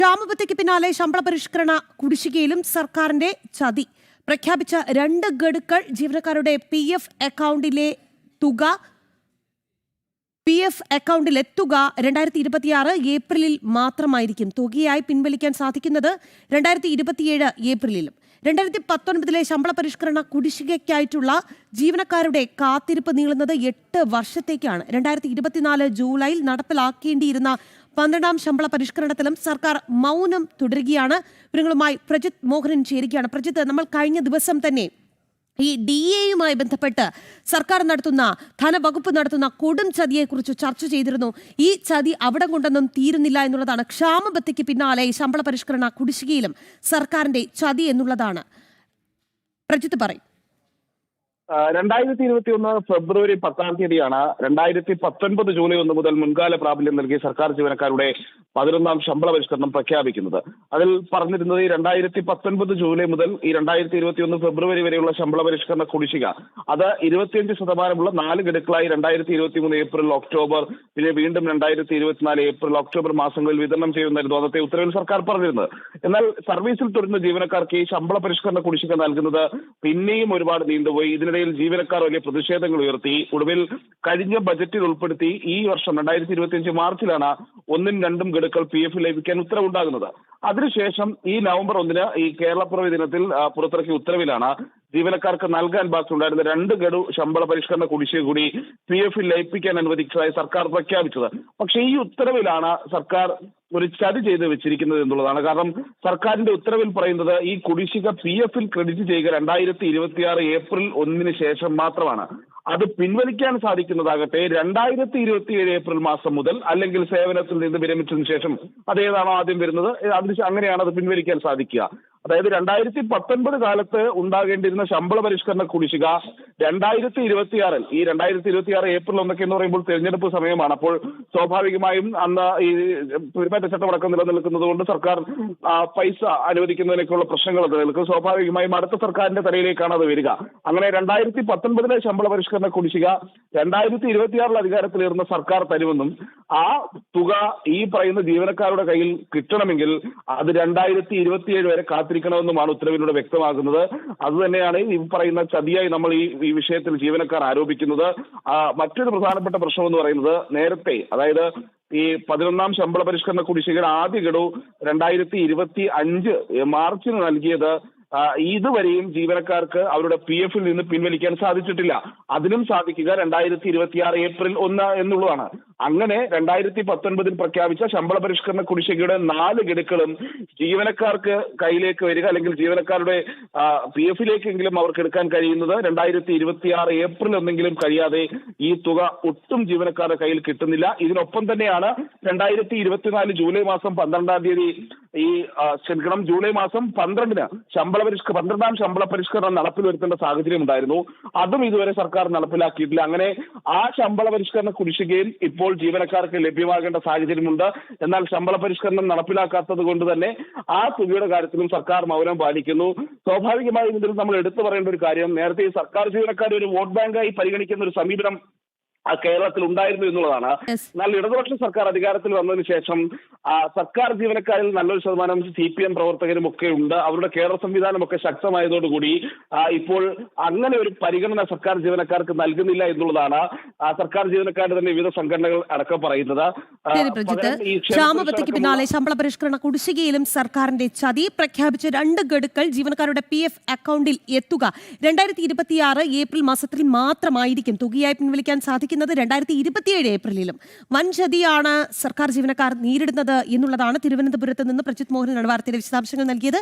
ക്ഷാമബത്തയ്ക്ക് പിന്നാലെ ശമ്പള പരിഷ്കരണ കുടിശ്ശികയിലും സർക്കാരിന്റെ ചതി. പ്രഖ്യാപിച്ച 2 ഗഡുക്കൾ ജീവനക്കാരുടെ പി എഫ് അക്കൗണ്ടിലെത്തുക 2026 ഏപ്രിലിൽ മാത്രമായിരിക്കും. തുകയായി പിൻവലിക്കാൻ സാധിക്കുന്നത് 2027 ഏപ്രിലിലും. 2019 ശമ്പള പരിഷ്കരണ കുടിശ്ശികയ്ക്കായിട്ടുള്ള ജീവനക്കാരുടെ കാത്തിരിപ്പ് നീളുന്നത് 8 വർഷത്തേക്കാണ്. 2024 ജൂലൈയിൽ നടപ്പിലാക്കേണ്ടിയിരുന്ന 12ാം ശമ്പള പരിഷ്കരണത്തിലും സർക്കാർ മൗനം തുടരുകയാണ്. വിവരങ്ങളുമായി പ്രജിത് മോഹനൻ ചേരുകയാണ്. പ്രജിത്ത്, നമ്മൾ കഴിഞ്ഞ ദിവസം തന്നെ ഈ DA-യുമായി ബന്ധപ്പെട്ട് സർക്കാർ നടത്തുന്ന ധനവകുപ്പ് നടത്തുന്ന കൊടും ചതിയെക്കുറിച്ച് ചർച്ച ചെയ്തിരുന്നു. ഈ ചതി അവിടെ കൊണ്ടൊന്നും തീരുന്നില്ല എന്നുള്ളതാണ്. ക്ഷാമബത്തയ്ക്ക് പിന്നാലെ ശമ്പള പരിഷ്കരണ കുടിശ്ശികയിലും സർക്കാരിന്റെ ചതി എന്നുള്ളതാണ്. പ്രജിത്ത് പറയും. 2021 ഫെബ്രുവരി 10-ാം തീയതിയാണ് 2019 ജൂലൈ 1 മുതൽ മുൻകാല പ്രാബല്യം നൽകി സർക്കാർ ജീവനക്കാരുടെ 11ാം ശമ്പള പരിഷ്കരണം പ്രഖ്യാപിക്കുന്നത്. അതിൽ പറഞ്ഞിരുന്നത് 2019 ജൂലൈ മുതൽ 2021 ഫെബ്രുവരി വരെയുള്ള ശമ്പള പരിഷ്കരണ കുടിശ്ശിക അത് 25% 4 ഗഡുക്കളായി 2023 ഏപ്രിൽ ഒക്ടോബർ, പിന്നെ വീണ്ടും 2024 ഏപ്രിൽ ഒക്ടോബർ മാസങ്ങളിൽ വിതരണം ചെയ്യുന്നതായിരുന്നു അന്നത്തെ ഉത്തരവിൽ സർക്കാർ പറഞ്ഞിരുന്നത്. എന്നാൽ സർവീസിൽ തുടരുന്ന ജീവനക്കാർക്ക് ഈ ശമ്പള പരിഷ്കരണ കുടിശ്ശിക നൽകുന്നത് പിന്നെയും ഒരുപാട് നീണ്ടുപോയി. ഇതിനിടെ ജീവനക്കാർ വലിയ പ്രതിഷേധങ്ങൾ ഉയർത്തി. ഒടുവിൽ കഴിഞ്ഞ ബജറ്റിൽ ഉൾപ്പെടുത്തി ഈ വർഷം 2025 മാർച്ചിലാണ് 1ഉം 2ഉം ഗഡുക്കൾ PF ലഭിക്കാൻ ഉത്തരവുണ്ടാകുന്നത്. അതിനുശേഷം ഈ നവംബർ 1-ന് ഈ കേരളപ്പിറവി ദിനത്തിൽ പുറത്തിറക്കിയ ഉത്തരവിലാണ് ജീവനക്കാർക്ക് നൽകാൻ ബാക്കിയുണ്ടായിരുന്ന 2 ഗഡു ശമ്പള പരിഷ്കരണ കുടിശ്ശിക കൂടി PF ലയിപ്പിക്കാൻ അനുവദിച്ചതായി സർക്കാർ പ്രഖ്യാപിച്ചത്. പക്ഷേ ഈ ഉത്തരവിലാണ് സർക്കാർ ഒരു ചതി ചെയ്ത് വെച്ചിരിക്കുന്നത് എന്നുള്ളതാണ്. കാരണം സർക്കാരിന്റെ ഉത്തരവിൽ പറയുന്നത് ഈ കുടിശ്ശിക PF ക്രെഡിറ്റ് ചെയ്യുക 2026 ഏപ്രിൽ 1-ന് ശേഷം മാത്രമാണ്. അത് പിൻവലിക്കാൻ സാധിക്കുന്നതാകട്ടെ 2027 ഏപ്രിൽ മാസം മുതൽ, അല്ലെങ്കിൽ സേവനത്തിൽ നിന്ന് വിരമിച്ചതിന് ശേഷം അതേതാണോ ആദ്യം വരുന്നത് അങ്ങനെയാണ് അത് പിൻവലിക്കാൻ സാധിക്കുക. അതായത് 2019 കാലത്ത് ഉണ്ടാകേണ്ടിരുന്ന ശമ്പള പരിഷ്കരണ കുടിശ്ശിക 2026 ഈ 2026 ഏപ്രിൽ 1 എന്ന് പറയുമ്പോൾ തെരഞ്ഞെടുപ്പ് സമയമാണ്. അപ്പോൾ സ്വാഭാവികമായും അന്ന് ഈ പെരുമാറ്റച്ചട്ടം അടക്കം നിലനിൽക്കുന്നത് കൊണ്ട് സർക്കാർ പൈസ അനുവദിക്കുന്നതിനൊക്കെയുള്ള പ്രശ്നങ്ങൾ നിലനിൽക്കും. സ്വാഭാവികമായും അടുത്ത സർക്കാരിന്റെ തലയിലേക്കാണ് അത് വരിക. അങ്ങനെ 2019 ശമ്പള പരിഷ്കരണ കുടിശ്ശിക 2026 അധികാരത്തിലേറുന്ന സർക്കാർ തരുമെന്നും ആ തുക ഈ പറയുന്ന ജീവനക്കാരുടെ കയ്യിൽ കിട്ടണമെങ്കിൽ അത് 2027 വരെ കാത്തിരിക്കണമെന്നുമാണ് ഉത്തരവിലൂടെ വ്യക്തമാക്കുന്നത്. അതുതന്നെയാണ് ഈ പറയുന്ന ചതിയായി നമ്മൾ ഈ വിഷയത്തിൽ ജീവനക്കാർ ആരോപിക്കുന്നത്. മറ്റൊരു പ്രധാനപ്പെട്ട പ്രശ്നം എന്ന് പറയുന്നത് നേരത്തെ, അതായത് ഈ 11ാം ശമ്പള പരിഷ്കരണ കുടിശ്ശികയുടെ ആദ്യ ഗഡു 2025 മാർച്ചിന് നൽകിയത് ഇതുവരെയും ജീവനക്കാർക്ക് അവരുടെ PF നിന്ന് പിൻവലിക്കാൻ സാധിച്ചിട്ടില്ല. അതിനും സാധിക്കുക 2026 ഏപ്രിൽ 1 എന്നുള്ളതാണ്. അങ്ങനെ 2019 പ്രഖ്യാപിച്ച ശമ്പള പരിഷ്കരണ കുടിശ്ശികയുടെ 4 ഗഡുക്കളും ജീവനക്കാർക്ക് കയ്യിലേക്ക് വരിക, അല്ലെങ്കിൽ ജീവനക്കാരുടെ PF അവർക്ക് എടുക്കാൻ കഴിയുന്നത് 2026 ഏപ്രിൽ 1 കഴിയാതെ ഈ തുക ഒട്ടും ജീവനക്കാരുടെ കയ്യിൽ കിട്ടുന്നില്ല. ഇതിനൊപ്പം തന്നെയാണ് 2024 ജൂലൈ മാസം 12-ാം തീയതി ജൂലൈ മാസം 12-ന് 12ാം ശമ്പള പരിഷ്കരണം നടപ്പിൽ വരുത്തേണ്ട സാഹചര്യം ഉണ്ടായിരുന്നു. അതും ഇതുവരെ സർക്കാർ നടപ്പിലാക്കിയിട്ടില്ല. അങ്ങനെ ആ ശമ്പള പരിഷ്കരണ കുടിശ്ശികയും ഇപ്പോൾ ജീവനക്കാർക്ക് ലഭ്യമാകേണ്ട സാഹചര്യമുണ്ട്. എന്നാൽ ശമ്പള പരിഷ്കരണം നടപ്പിലാക്കാത്തത് കൊണ്ട് തന്നെ ആ തുകയുടെ കാര്യത്തിലും സർക്കാർ മൗനം പാലിക്കുന്നു. സ്വാഭാവികമായും ഇതിൽ നമ്മൾ എടുത്തു പറയേണ്ട ഒരു കാര്യം, നേരത്തെ ഈ സർക്കാർ ജീവനക്കാരെ ഒരു വോട്ട് ബാങ്കായി പരിഗണിക്കുന്ന ഒരു സമീപനം കേരളത്തിൽ ഉണ്ടായിരുന്നു എന്നുള്ളതാണ്. എന്നാൽ ഇടതുപക്ഷ സർക്കാർ അധികാരത്തിൽ വന്നതിന് ശേഷം സർക്കാർ ജീവനക്കാരിൽ നല്ലൊരു ശതമാനം CPM പ്രവർത്തകരും ഒക്കെ ഉണ്ട്. അവരുടെ കേരള സംവിധാനമൊക്കെ ശക്തമായതോടുകൂടി ഇപ്പോൾ അങ്ങനെ ഒരു പരിഗണന സർക്കാർ ജീവനക്കാർക്ക് നൽകുന്നില്ല എന്നുള്ളതാണ് സർക്കാർ ജീവനക്കാരുടെ തന്നെ വിവിധ സംഘടനകൾ അടക്കം പറയുന്നത്. ക്ഷാമബത്തയ്ക്ക് പിന്നാലെ ശമ്പള പരിഷ്കരണ കുടിശ്ശികയിലും സർക്കാരിന്റെ ചതി. പ്രഖ്യാപിച്ച 2 ഗഡുക്കൾ ജീവനക്കാരുടെ PF അക്കൗണ്ടിൽ എത്തുക 2026 ഏപ്രിൽ മാസത്തിൽ മാത്രമായിരിക്കും. തുകയായി പിൻവലിക്കാൻ സാധിക്കും 2027 ഏപ്രിലിലും. വൻ ചതിയാണ് സർക്കാർ ജീവനക്കാർ നേരിടുന്നത് എന്നുള്ളതാണ്. തിരുവനന്തപുരത്ത് നിന്ന് പ്രജിത് മോഹനാണ് വാർത്തയുടെ വിശദാംശങ്ങൾ നൽകിയത്.